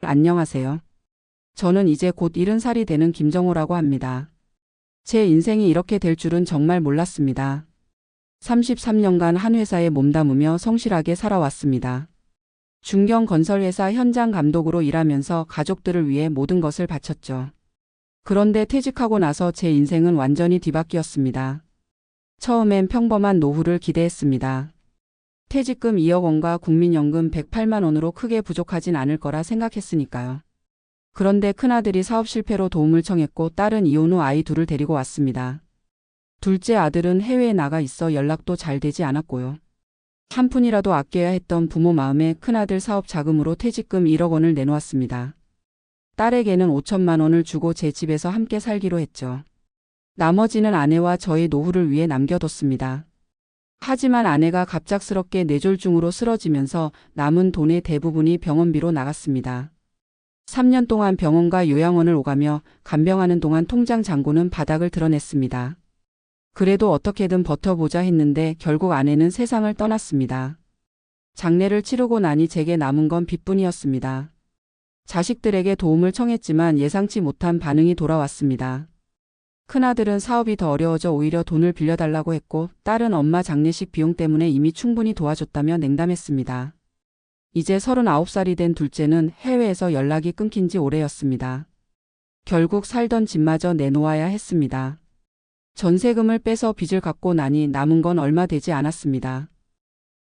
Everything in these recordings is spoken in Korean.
안녕하세요. 저는 이제 곧 70살이 되는 김정호라고 합니다. 제 인생이 이렇게 될 줄은 정말 몰랐습니다. 33년간 한 회사에 몸담으며 성실하게 살아왔습니다. 중견건설회사 현장 감독으로 일하면서 가족들을 위해 모든 것을 바쳤죠. 그런데 퇴직하고 나서 제 인생은 완전히 뒤바뀌었습니다. 처음엔 평범한 노후를 기대했습니다. 퇴직금 2억 원과 국민연금 108만 원으로 크게 부족하진 않을 거라 생각했으니까요. 그런데 큰아들이 사업 실패로 도움을 청했고 딸은 이혼 후 아이 둘을 데리고 왔습니다. 둘째 아들은 해외에 나가 있어 연락도 잘 되지 않았고요. 한 푼이라도 아껴야 했던 부모 마음에 큰아들 사업 자금으로 퇴직금 1억 원을 내놓았습니다. 딸에게는 5천만 원을 주고 제 집에서 함께 살기로 했죠. 나머지는 아내와 저의 노후를 위해 남겨뒀습니다. 하지만 아내가 갑작스럽게 뇌졸중으로 쓰러지면서 남은 돈의 대부분이 병원비로 나갔습니다. 3년 동안 병원과 요양원을 오가며 간병하는 동안 통장 잔고는 바닥을 드러냈습니다. 그래도 어떻게든 버텨보자 했는데 결국 아내는 세상을 떠났습니다. 장례를 치르고 나니 제게 남은 건 빚뿐이었습니다. 자식들에게 도움을 청했지만 예상치 못한 반응이 돌아왔습니다. 큰아들은 사업이 더 어려워져 오히려 돈을 빌려달라고 했고 딸은 엄마 장례식 비용 때문에 이미 충분히 도와줬다며 냉담했습니다. 이제 39살이 된 둘째는 해외에서 연락이 끊긴 지 오래였습니다. 결국 살던 집마저 내놓아야 했습니다. 전세금을 빼서 빚을 갚고 나니 남은 건 얼마 되지 않았습니다.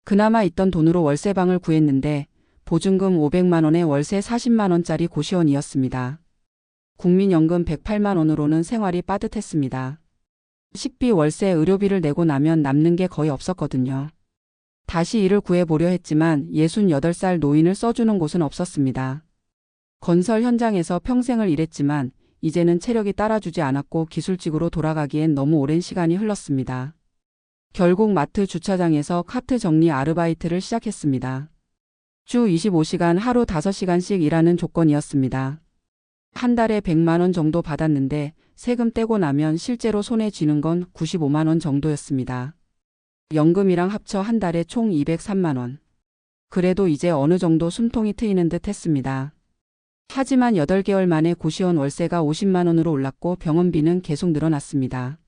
그나마 있던 돈으로 월세방을 구했는데 보증금 500만 원에 월세 40만 원짜리 고시원이었습니다. 국민연금 108만 원으로는 생활이 빠듯했습니다. 식비, 월세, 의료비를 내고 나면 남는 게 거의 없었거든요. 다시 일을 구해보려 했지만 68살 노인을 써주는 곳은 없었습니다. 건설 현장에서 평생을 일했지만 이제는 체력이 따라주지 않았고 기술직으로 돌아가기엔 너무 오랜 시간이 흘렀습니다. 결국 마트 주차장에서 카트 정리 아르바이트를 시작했습니다. 주 25시간 하루 5시간씩 일하는 조건이었습니다. 한 달에 100만 원 정도 받았는데 세금 떼고 나면 실제로 손에 쥐는 건 95만 원 정도였습니다. 연금이랑 합쳐 한 달에 총 203만 원. 그래도 이제 어느 정도 숨통이 트이는 듯 했습니다. 하지만 8개월 만에 고시원 월세가 50만 원으로 올랐고 병원비는 계속 늘어났습니다.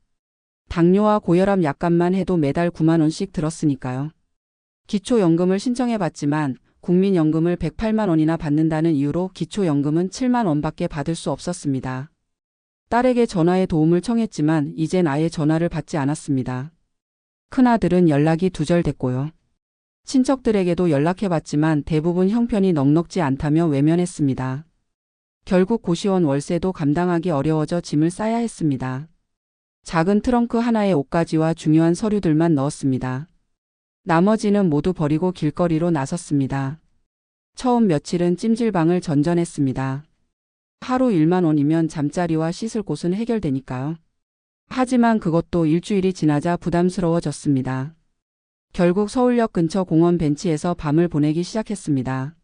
당뇨와 고혈압 약값만 해도 매달 9만 원씩 들었으니까요. 기초연금을 신청해봤지만 국민연금을 108만 원이나 받는다는 이유로 기초연금은 7만 원밖에 받을 수 없었습니다. 딸에게 전화해 도움을 청했지만 이젠 아예 전화를 받지 않았습니다. 큰아들은 연락이 두절됐고요. 친척들에게도 연락해봤지만 대부분 형편이 넉넉지 않다며 외면했습니다. 결국 고시원 월세도 감당하기 어려워져 짐을 싸야 했습니다. 작은 트렁크 하나에 옷가지와 중요한 서류들만 넣었습니다. 나머지는 모두 버리고 길거리로 나섰습니다. 처음 며칠은 찜질방을 전전했습니다. 하루 1만 원이면 잠자리와 씻을 곳은 해결되니까요. 하지만 그것도 일주일이 지나자 부담스러워졌습니다. 결국 서울역 근처 공원 벤치에서 밤을 보내기 시작했습니다.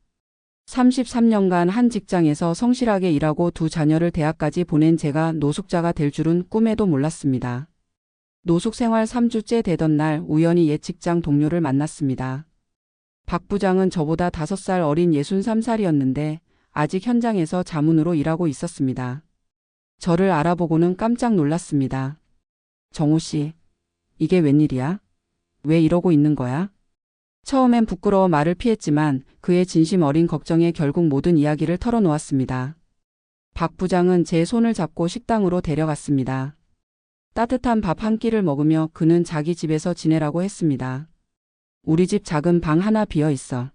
33년간 한 직장에서 성실하게 일하고 두 자녀를 대학까지 보낸 제가 노숙자가 될 줄은 꿈에도 몰랐습니다. 노숙 생활 3주째 되던 날 우연히 옛 직장 동료를 만났습니다. 박 부장은 저보다 5살 어린 63살이었는데 아직 현장에서 자문으로 일하고 있었습니다. 저를 알아보고는 깜짝 놀랐습니다. 정호 씨, 이게 웬일이야? 왜 이러고 있는 거야? 처음엔 부끄러워 말을 피했지만 그의 진심 어린 걱정에 결국 모든 이야기를 털어놓았습니다. 박 부장은 제 손을 잡고 식당으로 데려갔습니다. 따뜻한 밥 한 끼를 먹으며 그는 자기 집에서 지내라고 했습니다. 우리 집 작은 방 하나 비어 있어.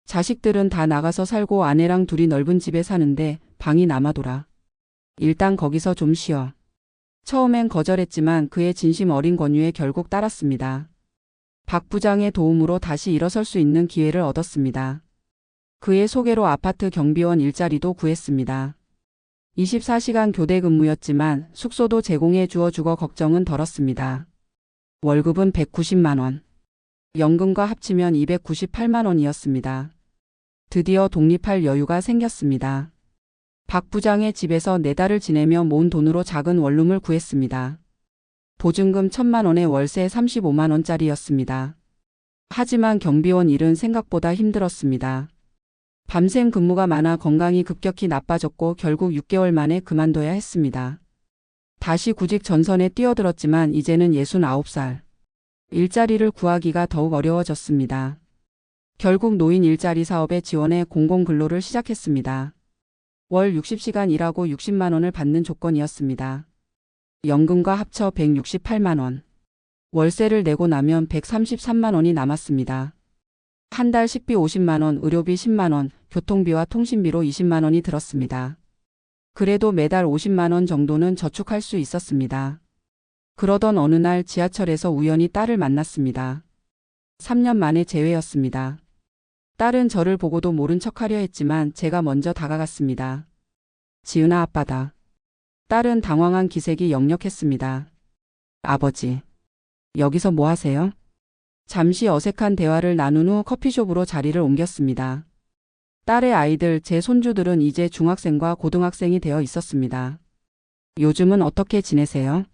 자식들은 다 나가서 살고 아내랑 둘이 넓은 집에 사는데 방이 남아돌아. 일단 거기서 좀 쉬어. 처음엔 거절했지만 그의 진심 어린 권유에 결국 따랐습니다. 박 부장의 도움으로 다시 일어설 수 있는 기회를 얻었습니다. 그의 소개로 아파트 경비원 일자리도 구했습니다. 24시간 교대 근무였지만 숙소도 제공해 주어 주거 걱정은 덜었습니다. 월급은 190만 원. 연금과 합치면 298만 원이었습니다. 드디어 독립할 여유가 생겼습니다. 박 부장의 집에서 4달을 지내며 모은 돈으로 작은 원룸을 구했습니다. 보증금 1,000만 원에 월세 35만 원짜리였습니다. 하지만 경비원 일은 생각보다 힘들었습니다. 밤샘 근무가 많아 건강이 급격히 나빠졌고 결국 6개월 만에 그만둬야 했습니다. 다시 구직 전선에 뛰어들었지만 이제는 69살. 일자리를 구하기가 더욱 어려워졌습니다. 결국 노인 일자리 사업에 지원해 공공근로를 시작했습니다. 월 60시간 일하고 60만 원을 받는 조건이었습니다. 연금과 합쳐 168만 원. 월세를 내고 나면 133만 원이 남았습니다. 한 달 식비 50만 원, 의료비 10만 원, 교통비와 통신비로 20만 원이 들었습니다. 그래도 매달 50만 원 정도는 저축할 수 있었습니다. 그러던 어느 날 지하철에서 우연히 딸을 만났습니다. 3년 만에 재회였습니다. 딸은 저를 보고도 모른 척하려 했지만 제가 먼저 다가갔습니다. 지은아, 아빠다. 딸은 당황한 기색이 역력했습니다. 아버지, 여기서 뭐 하세요? 잠시 어색한 대화를 나눈 후 커피숍으로 자리를 옮겼습니다. 딸의 아이들, 제 손주들은 이제 중학생과 고등학생이 되어 있었습니다. 요즘은 어떻게 지내세요?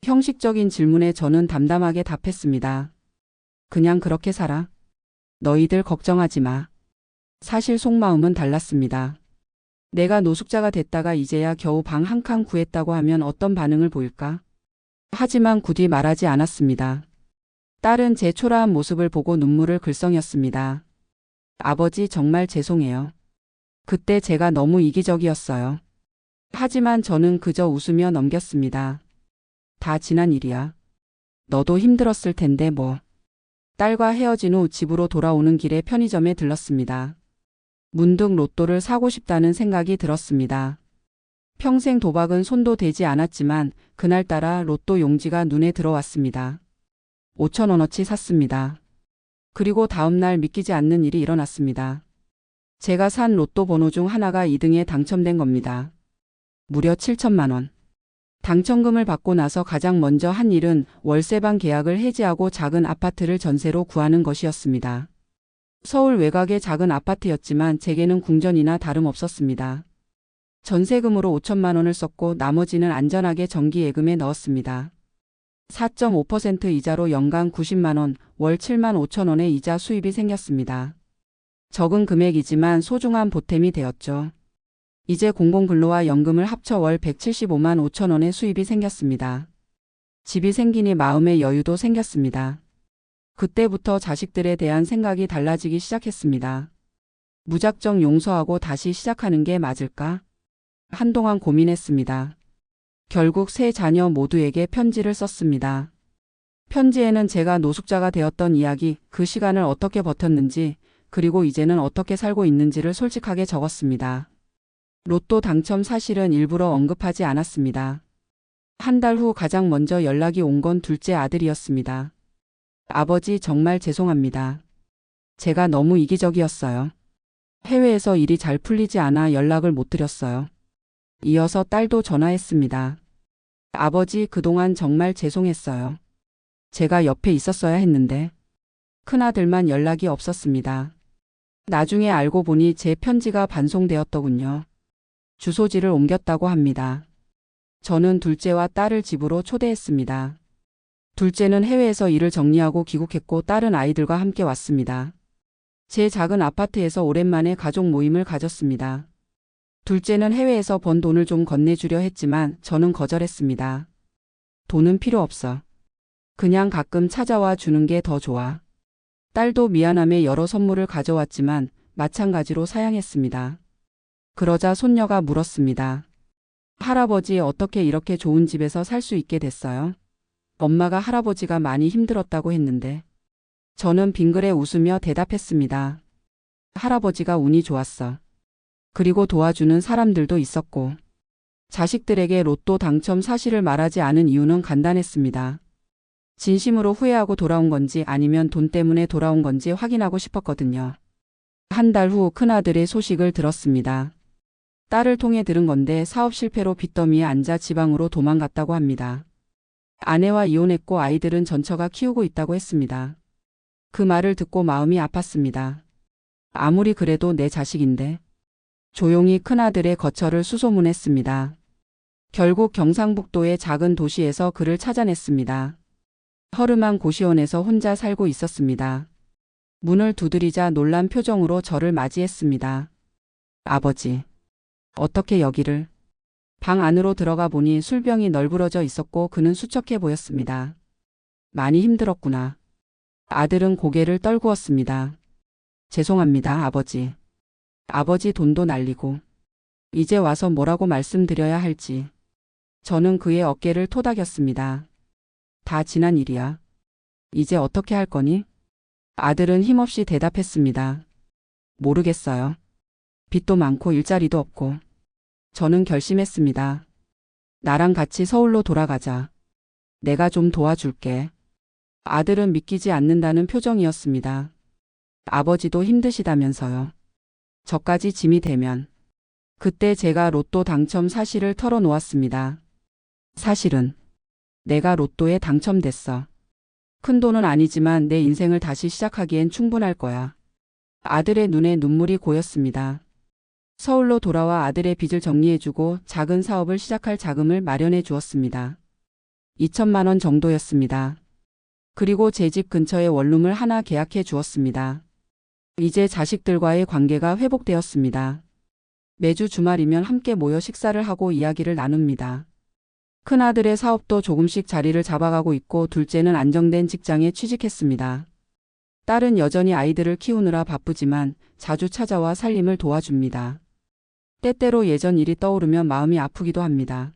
형식적인 질문에 저는 담담하게 답했습니다. 그냥 그렇게 살아. 너희들 걱정하지 마. 사실 속마음은 달랐습니다. 내가 노숙자가 됐다가 이제야 겨우 방 한 칸 구했다고 하면 어떤 반응을 보일까? 하지만 굳이 말하지 않았습니다. 딸은 제 초라한 모습을 보고 눈물을 글썽였습니다. 아버지, 정말 죄송해요. 그때 제가 너무 이기적이었어요. 하지만 저는 그저 웃으며 넘겼습니다. 다 지난 일이야. 너도 힘들었을 텐데 뭐. 딸과 헤어진 후 집으로 돌아오는 길에 편의점에 들렀습니다. 문득 로또를 사고 싶다는 생각이 들었습니다. 평생 도박은 손도 대지 않았지만 그날따라 로또 용지가 눈에 들어왔습니다. 5,000원어치 샀습니다. 그리고 다음날 믿기지 않는 일이 일어났습니다. 제가 산 로또 번호 중 하나가 2등에 당첨된 겁니다. 무려 7천만 원. 당첨금을 받고 나서 가장 먼저 한 일은 월세방 계약을 해지하고 작은 아파트를 전세로 구하는 것이었습니다. 서울 외곽의 작은 아파트였지만 제게는 궁전이나 다름없었습니다. 전세금으로 5천만 원을 썼고 나머지는 안전하게 정기예금에 넣었습니다. 4.5% 이자로 연간 90만 원, 월 7만 5천 원의 이자 수입이 생겼습니다. 적은 금액이지만 소중한 보탬이 되었죠. 이제 공공근로와 연금을 합쳐 월 175만 5천 원의 수입이 생겼습니다. 집이 생기니 마음의 여유도 생겼습니다. 그때부터 자식들에 대한 생각이 달라지기 시작했습니다. 무작정 용서하고 다시 시작하는 게 맞을까? 한동안 고민했습니다. 결국 세 자녀 모두에게 편지를 썼습니다. 편지에는 제가 노숙자가 되었던 이야기, 그 시간을 어떻게 버텼는지, 그리고 이제는 어떻게 살고 있는지를 솔직하게 적었습니다. 로또 당첨 사실은 일부러 언급하지 않았습니다. 한 달 후 가장 먼저 연락이 온 건 둘째 아들이었습니다. 아버지, 정말 죄송합니다. 제가 너무 이기적이었어요. 해외에서 일이 잘 풀리지 않아 연락을 못 드렸어요. 이어서 딸도 전화했습니다. 아버지, 그동안 정말 죄송했어요. 제가 옆에 있었어야 했는데. 큰아들만 연락이 없었습니다. 나중에 알고 보니 제 편지가 반송되었더군요. 주소지를 옮겼다고 합니다. 저는 둘째와 딸을 집으로 초대했습니다. 둘째는 해외에서 일을 정리하고 귀국했고 딸은 아이들과 함께 왔습니다. 제 작은 아파트에서 오랜만에 가족 모임을 가졌습니다. 둘째는 해외에서 번 돈을 좀 건네주려 했지만 저는 거절했습니다. 돈은 필요 없어. 그냥 가끔 찾아와 주는 게 더 좋아. 딸도 미안함에 여러 선물을 가져왔지만 마찬가지로 사양했습니다. 그러자 손녀가 물었습니다. 할아버지, 어떻게 이렇게 좋은 집에서 살 수 있게 됐어요? 엄마가 할아버지가 많이 힘들었다고 했는데. 저는 빙그레 웃으며 대답했습니다. 할아버지가 운이 좋았어. 그리고 도와주는 사람들도 있었고. 자식들에게 로또 당첨 사실을 말하지 않은 이유는 간단했습니다. 진심으로 후회하고 돌아온 건지 아니면 돈 때문에 돌아온 건지 확인하고 싶었거든요. 한 달 후 큰아들의 소식을 들었습니다. 딸을 통해 들은 건데 사업 실패로 빚더미에 앉아 지방으로 도망갔다고 합니다. 아내와 이혼했고 아이들은 전처가 키우고 있다고 했습니다. 그 말을 듣고 마음이 아팠습니다. 아무리 그래도 내 자식인데. 조용히 큰아들의 거처를 수소문했습니다. 결국 경상북도의 작은 도시에서 그를 찾아냈습니다. 허름한 고시원에서 혼자 살고 있었습니다. 문을 두드리자 놀란 표정으로 저를 맞이했습니다. 아버지, 어떻게 여기를? 방 안으로 들어가 보니 술병이 널브러져 있었고 그는 수척해 보였습니다. 많이 힘들었구나. 아들은 고개를 떨구었습니다. 죄송합니다, 아버지. 아버지 돈도 날리고. 이제 와서 뭐라고 말씀드려야 할지. 저는 그의 어깨를 토닥였습니다. 다 지난 일이야. 이제 어떻게 할 거니? 아들은 힘없이 대답했습니다. 모르겠어요. 빚도 많고 일자리도 없고. 저는 결심했습니다. 나랑 같이 서울로 돌아가자. 내가 좀 도와줄게. 아들은 믿기지 않는다는 표정이었습니다. 아버지도 힘드시다면서요. 저까지 짐이 되면. 그때 제가 로또 당첨 사실을 털어놓았습니다. 사실은 내가 로또에 당첨됐어. 큰 돈은 아니지만 내 인생을 다시 시작하기엔 충분할 거야. 아들의 눈에 눈물이 고였습니다. 서울로 돌아와 아들의 빚을 정리해주고 작은 사업을 시작할 자금을 마련해 주었습니다. 2천만 원 정도였습니다. 그리고 제 집 근처에 원룸을 하나 계약해 주었습니다. 이제 자식들과의 관계가 회복되었습니다. 매주 주말이면 함께 모여 식사를 하고 이야기를 나눕니다. 큰아들의 사업도 조금씩 자리를 잡아가고 있고 둘째는 안정된 직장에 취직했습니다. 딸은 여전히 아이들을 키우느라 바쁘지만 자주 찾아와 살림을 도와줍니다. 때때로 예전 일이 떠오르면 마음이 아프기도 합니다.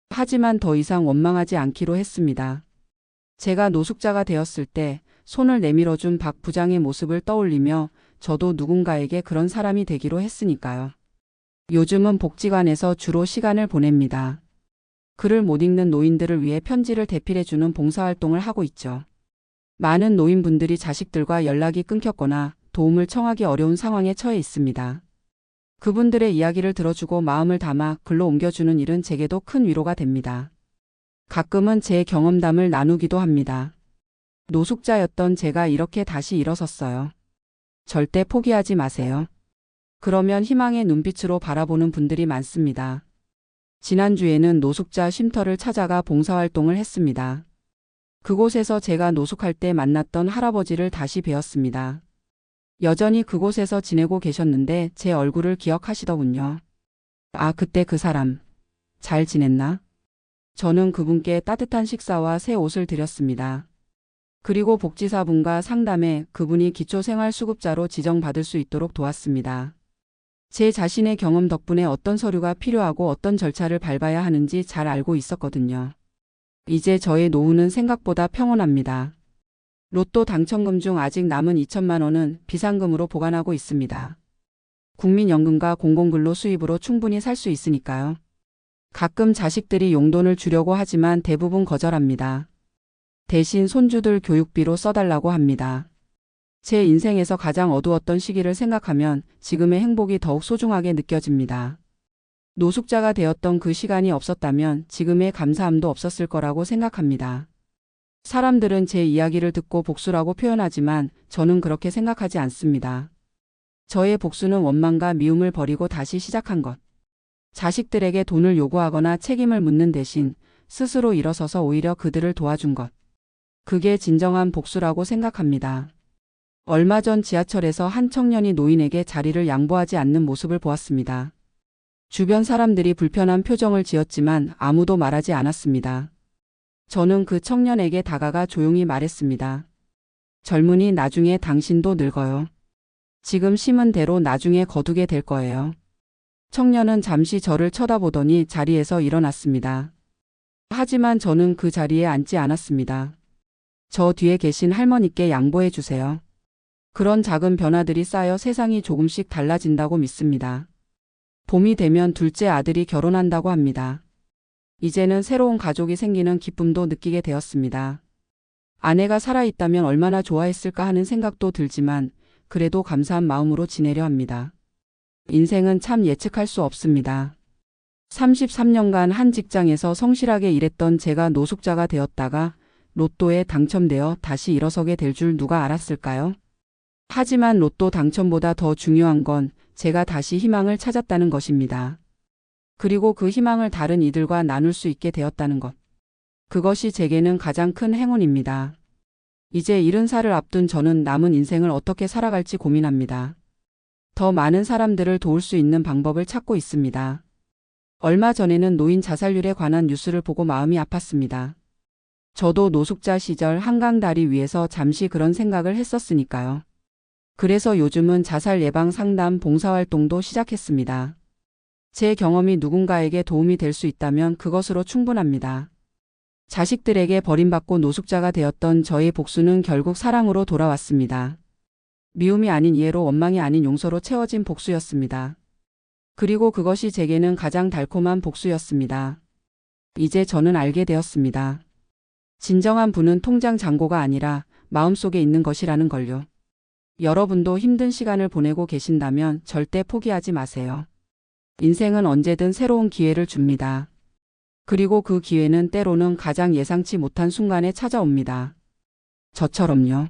하지만 더 이상 원망하지 않기로 했습니다. 제가 노숙자가 되었을 때 손을 내밀어준 박 부장의 모습을 떠올리며 저도 누군가에게 그런 사람이 되기로 했으니까요. 요즘은 복지관에서 주로 시간을 보냅니다. 글을 못 읽는 노인들을 위해 편지를 대필해주는 봉사활동을 하고 있죠. 많은 노인분들이 자식들과 연락이 끊겼거나 도움을 청하기 어려운 상황에 처해 있습니다. 그분들의 이야기를 들어주고 마음을 담아 글로 옮겨주는 일은 제게도 큰 위로가 됩니다. 가끔은 제 경험담을 나누기도 합니다. 노숙자였던 제가 이렇게 다시 일어섰어요. 절대 포기하지 마세요. 그러면 희망의 눈빛으로 바라보는 분들이 많습니다. 지난주에는 노숙자 쉼터를 찾아가 봉사활동을 했습니다. 그곳에서 제가 노숙할 때 만났던 할아버지를 다시 뵈었습니다. 여전히 그곳에서 지내고 계셨는데 제 얼굴을 기억하시더군요. 아, 그때 그 사람. 잘 지냈나? 저는 그분께 따뜻한 식사와 새 옷을 드렸습니다. 그리고 복지사분과 상담해 그분이 기초생활수급자로 지정받을 수 있도록 도왔습니다. 제 자신의 경험 덕분에 어떤 서류가 필요하고 어떤 절차를 밟아야 하는지 잘 알고 있었거든요. 이제 저의 노후는 생각보다 평온합니다. 로또 당첨금 중 아직 남은 2천만 원은 비상금으로 보관하고 있습니다. 국민연금과 공공근로 수입으로 충분히 살 수 있으니까요. 가끔 자식들이 용돈을 주려고 하지만 대부분 거절합니다. 대신 손주들 교육비로 써달라고 합니다. 제 인생에서 가장 어두웠던 시기를 생각하면 지금의 행복이 더욱 소중하게 느껴집니다. 노숙자가 되었던 그 시간이 없었다면 지금의 감사함도 없었을 거라고 생각합니다. 사람들은 제 이야기를 듣고 복수라고 표현하지만 저는 그렇게 생각하지 않습니다. 저의 복수는 원망과 미움을 버리고 다시 시작한 것. 자식들에게 돈을 요구하거나 책임을 묻는 대신 스스로 일어서서 오히려 그들을 도와준 것. 그게 진정한 복수라고 생각합니다. 얼마 전 지하철에서 한 청년이 노인에게 자리를 양보하지 않는 모습을 보았습니다. 주변 사람들이 불편한 표정을 지었지만 아무도 말하지 않았습니다. 저는 그 청년에게 다가가 조용히 말했습니다. 젊은이, 나중에 당신도 늙어요. 지금 심은 대로 나중에 거두게 될 거예요. 청년은 잠시 저를 쳐다보더니 자리에서 일어났습니다. 하지만 저는 그 자리에 앉지 않았습니다. 저 뒤에 계신 할머니께 양보해 주세요. 그런 작은 변화들이 쌓여 세상이 조금씩 달라진다고 믿습니다. 봄이 되면 둘째 아들이 결혼한다고 합니다. 이제는 새로운 가족이 생기는 기쁨도 느끼게 되었습니다. 아내가 살아있다면 얼마나 좋아했을까 하는 생각도 들지만 그래도 감사한 마음으로 지내려 합니다. 인생은 참 예측할 수 없습니다. 33년간 한 직장에서 성실하게 일했던 제가 노숙자가 되었다가 로또에 당첨되어 다시 일어서게 될 줄 누가 알았을까요? 하지만 로또 당첨보다 더 중요한 건 제가 다시 희망을 찾았다는 것입니다. 그리고 그 희망을 다른 이들과 나눌 수 있게 되었다는 것. 그것이 제게는 가장 큰 행운입니다. 이제 70살을 앞둔 저는 남은 인생을 어떻게 살아갈지 고민합니다. 더 많은 사람들을 도울 수 있는 방법을 찾고 있습니다. 얼마 전에는 노인 자살률에 관한 뉴스를 보고 마음이 아팠습니다. 저도 노숙자 시절 한강 다리 위에서 잠시 그런 생각을 했었으니까요. 그래서 요즘은 자살 예방 상담 봉사활동도 시작했습니다. 제 경험이 누군가에게 도움이 될 수 있다면 그것으로 충분합니다. 자식들에게 버림받고 노숙자가 되었던 저의 복수는 결국 사랑으로 돌아왔습니다. 미움이 아닌 이해로, 원망이 아닌 용서로 채워진 복수였습니다. 그리고 그것이 제게는 가장 달콤한 복수였습니다. 이제 저는 알게 되었습니다. 진정한 부는 통장 잔고가 아니라 마음속에 있는 것이라는 걸요. 여러분도 힘든 시간을 보내고 계신다면 절대 포기하지 마세요. 인생은 언제든 새로운 기회를 줍니다. 그리고 그 기회는 때로는 가장 예상치 못한 순간에 찾아옵니다. 저처럼요.